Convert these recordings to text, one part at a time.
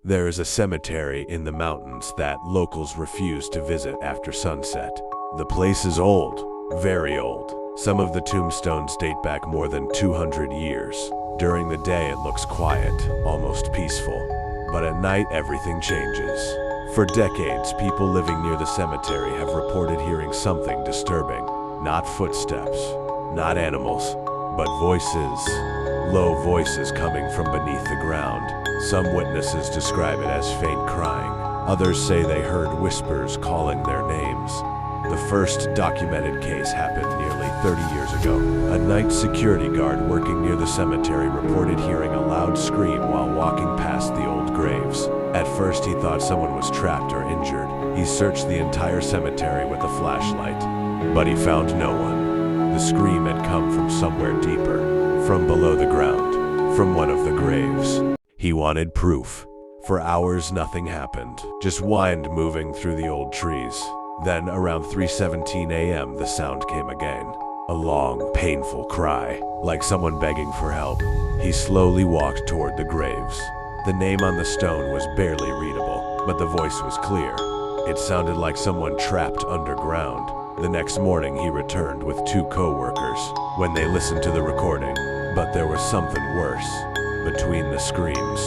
There is a cemetery in the mountains that locals refuse to visit after sunset. The place is old, very old. Some of the tombstones date back more than 200 years. During the day it looks quiet, almost peaceful. But at night everything changes. For decades, people living near the cemetery have reported hearing something disturbing. Not footsteps, not animals, but voices. Low voices coming from beneath the ground. Some witnesses describe it as faint crying. Others say they heard whispers calling their names. The first documented case happened nearly 30 years ago. A night security guard working near the cemetery reported hearing a loud scream while walking past the old graves. At first he thought someone was trapped or injured. He searched the entire cemetery with a flashlight, but he found no one. The scream had come from somewhere deeper, from below the ground, from one of the graves. He wanted proof. For hours nothing happened, just wind moving through the old trees. Then, around 3:17 a.m., the sound came again. A long, painful cry, like someone begging for help. He slowly walked toward the graves. The name on the stone was barely readable, but the voice was clear. It sounded like someone trapped underground. The next morning, he returned with 2 co-workers when they listened to the recording. But there was something worse. Between the screams,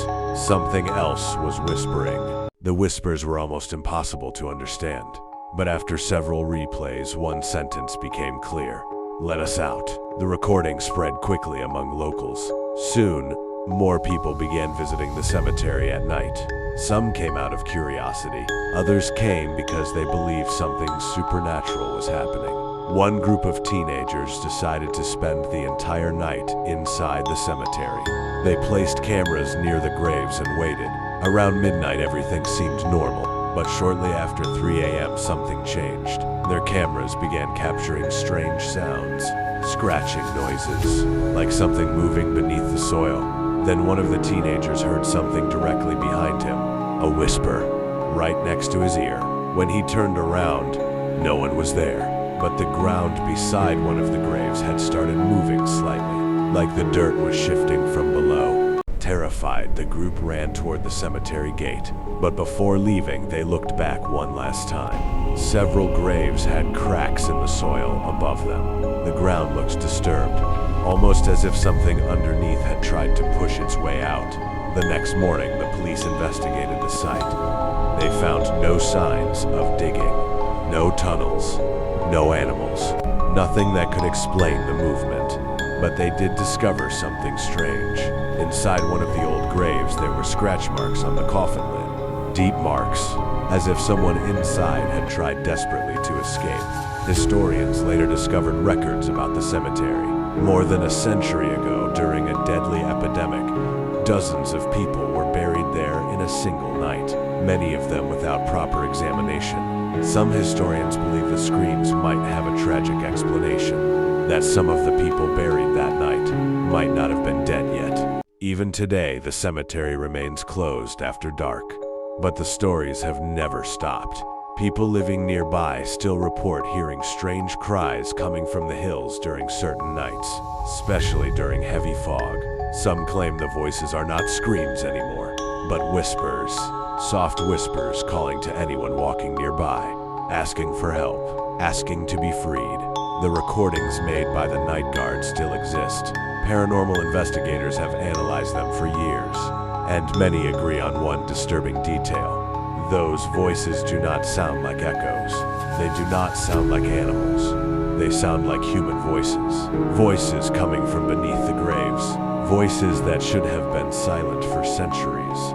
something else was whispering. The whispers were almost impossible to understand. But after several replays, one sentence became clear. "Let us out." The recording spread quickly among locals. Soon, more people began visiting the cemetery at night. Some came out of curiosity. Others came because they believed something supernatural was happening. One group of teenagers decided to spend the entire night inside the cemetery. They placed cameras near the graves and waited. Around midnight, everything seemed normal. But shortly after 3 a.m. something changed. Their cameras began capturing strange sounds, scratching noises, like something moving beneath the soil. Then one of the teenagers heard something directly behind him, a whisper, right next to his ear. When he turned around, no one was there, but the ground beside one of the graves had started moving slightly, like the dirt was shifting from below. Terrified, the group ran toward the cemetery gate, but before leaving, they looked back one last time. Several graves had cracks in the soil above them. The ground looked disturbed, almost as if something underneath had tried to push its way out. The next morning, the police investigated the site. They found no signs of digging, no tunnels, no animals, nothing that could explain the movement. But they did discover something strange. Inside one of the old graves, there were scratch marks on the coffin lid. Deep marks, as if someone inside had tried desperately to escape. Historians later discovered records about the cemetery. More than a century ago, during a deadly epidemic, dozens of people were buried there in a single night, many of them without proper examination. Some historians believe the screams might have a tragic explanation, that some of the people buried that night might not have been dead yet. Even today, the cemetery remains closed after dark, but the stories have never stopped. People living nearby still report hearing strange cries coming from the hills during certain nights, especially during heavy fog. Some claim the voices are not screams anymore, but whispers, soft whispers calling to anyone walking nearby, asking for help, asking to be freed. The recordings made by the night guard still exist. Paranormal investigators have analyzed them for years, and many agree on one disturbing detail. Those voices do not sound like echoes. They do not sound like animals. They sound like human voices. Voices coming from beneath the graves. Voices that should have been silent for centuries.